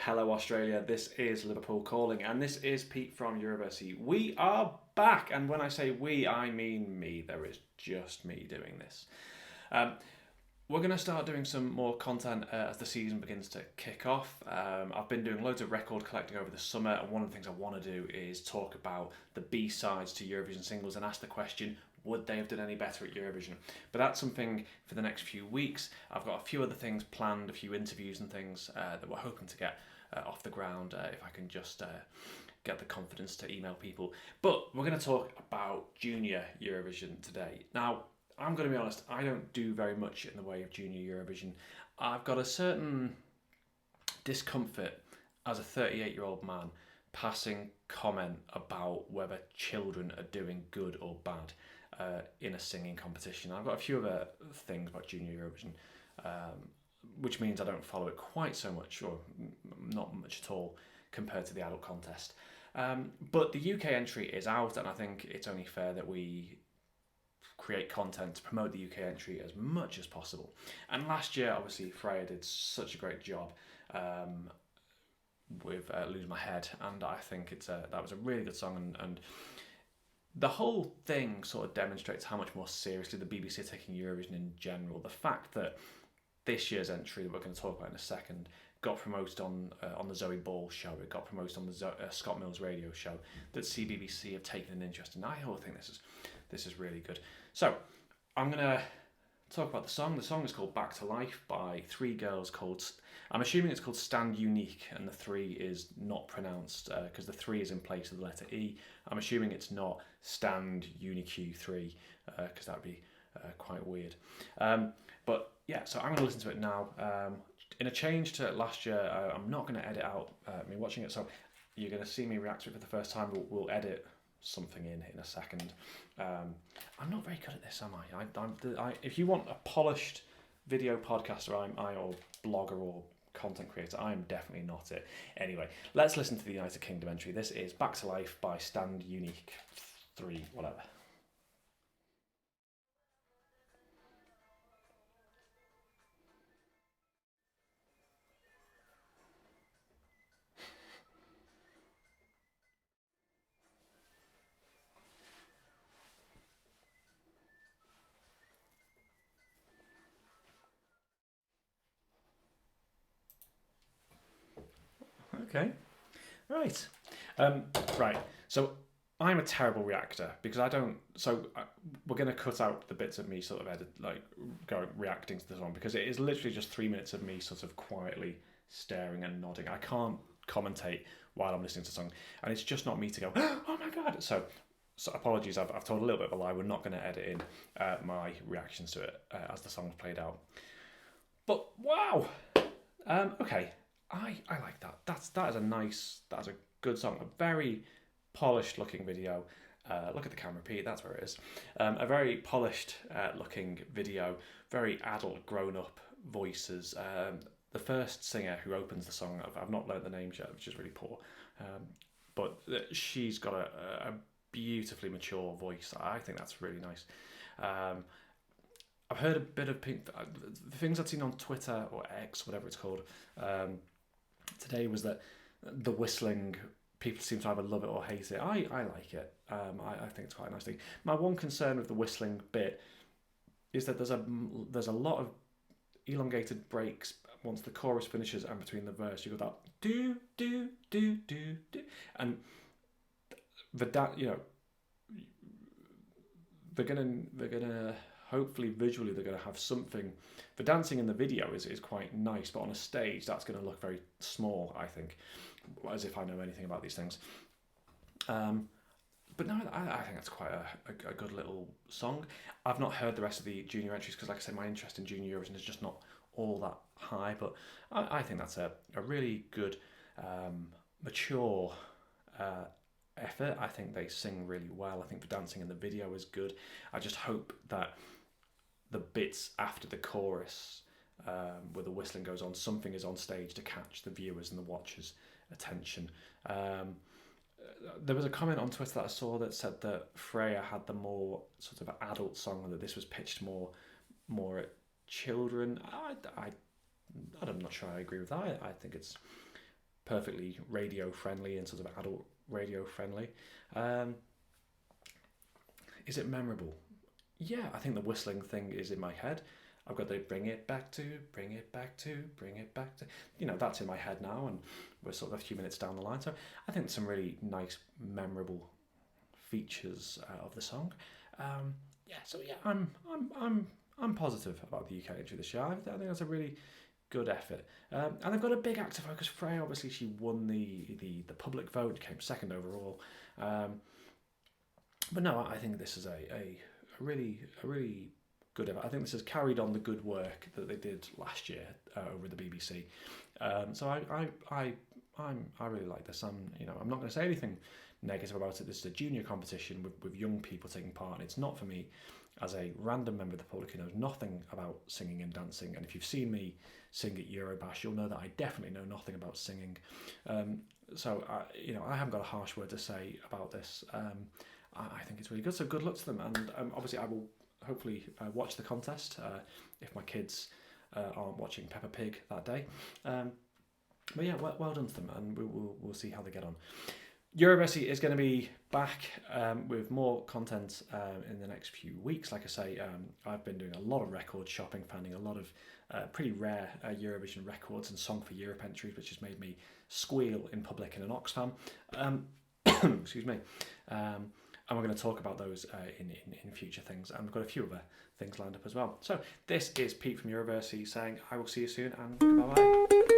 Hello Australia, this is Liverpool calling, and this is Pete from University. We are back, and when I say we, I mean me. There is just me doing this. Um, we're going to start doing some more content as the season begins to kick off. I've been doing loads of record collecting over the summer, and one of the things I want to do is talk about the B-sides to Eurovision singles and ask the question, would they have done any better at Eurovision? But that's something for the next few weeks. I've got a few other things planned, a few interviews and things that we're hoping to get off the ground if I can just get the confidence to email people. But we're going to talk about Junior Eurovision today. Now, I'm going to be honest, I don't do very much in the way of Junior Eurovision. I've got a certain discomfort as a 38-year-old man passing comment about whether children are doing good or bad in a singing competition. I've got a few other things about Junior Eurovision, which means I don't follow it quite so much, or not much at all, compared to the adult contest. But the UK entry is out, and I think it's only fair that we create content to promote the UK entry as much as possible. And last year, obviously, Freya did such a great job with Lose My Head, and I think that was a really good song, and the whole thing sort of demonstrates how much more seriously the BBC are taking Eurovision in general. The fact that this year's entry, that we're going to talk about in a second, got promoted on the Zoe Ball show, it got promoted on the Scott Mills radio show, that CBBC have taken an interest in. I think this is really good. So I'm going to talk about the song. The song is called Back to Life by three girls called, I'm assuming it's called Stand Uniqu3, and the 3 is not pronounced because the 3 is in place of the letter E. I'm assuming it's not Stand Uniqu3 because that would be quite weird. But yeah, so I'm going to listen to it now. In a change to last year, I'm not going to edit out me watching it, so you're going to see me react to it for the first time. We'll edit something in a second. I'm not very good at this, am I? If you want a polished video podcaster, or blogger or content creator, I am definitely not it. Anyway, let's listen to the United Kingdom entry. This is Back to Life by Stand Uniqu3, whatever. Okay, right. Right, so I'm a terrible reactor because I don't. So we're going to cut out the bits of me sort of reacting to the song, because it is literally just 3 minutes of me sort of quietly staring and nodding. I can't commentate while I'm listening to the song, and it's just not me to go, oh my god. So apologies, I've told a little bit of a lie. We're not going to edit in my reactions to it as the song's played out. But wow, okay. I like that. That is a good song. A very polished looking video. Look at the camera, Pete. That's where it is. A very polished looking video. Very adult, grown up voices. The first singer who opens the song, I've not learned the name yet, which is really poor. But she's got a beautifully mature voice. I think that's really nice. I've heard a bit of the things I've seen on Twitter or X, whatever it's called, today was that the whistling, people seem to either love it or hate it. I like it. I think it's quite a nice thing. My one concern with the whistling bit is that there's a lot of elongated breaks once the chorus finishes and between the verse. You got that do do do do do, and they're gonna hopefully visually they're going to have something. The dancing in the video is quite nice, but on a stage that's going to look very small, I think, as if I know anything about these things. But no, I think that's quite a good little song. I've not heard the rest of the junior entries because, like I said, my interest in Junior Eurovision is just not all that high, but I think that's a really good, mature effort. I think they sing really well. I think the dancing in the video is good. I just hope that the bits after the chorus, where the whistling goes on, something is on stage to catch the viewers and the watchers' attention. There was a comment on Twitter that I saw that said that Freya had the more sort of adult song, and that this was pitched more at children. I'm not sure I agree with that. I think it's perfectly radio friendly and sort of adult radio friendly. Is it memorable? Yeah, I think the whistling thing is in my head. I've got the bring it back to, bring it back to, bring it back to. That's in my head now, and we're sort of a few minutes down the line. So I think some really nice, memorable features of the song. I'm positive about the UK entry this year. I think that's a really good effort. And they've got a big act to focus. Freya, obviously, she won the public vote, came second overall. But no, I think this is a really good effort. I think this has carried on the good work that they did last year over at the BBC. So I really like this. I'm not going to say anything negative about it. This is a junior competition with young people taking part, and it's not for me as a random member of the public who knows nothing about singing and dancing. And if you've seen me sing at Eurobash, you'll know that I definitely know nothing about singing. So I haven't got a harsh word to say about this. I think it's really good. So good luck to them, and obviously I will hopefully watch the contest if my kids aren't watching Peppa Pig that day. But yeah, well done to them, and we'll see how they get on. Eurovision is going to be back with more content in the next few weeks. Like I say, I've been doing a lot of record shopping, finding a lot of pretty rare Eurovision records and Song for Europe entries, which has made me squeal in public in an Oxfam. Excuse me. And we're going to talk about those in future things. And we've got a few other things lined up as well. So this is Pete from Eurovision saying I will see you soon, and goodbye.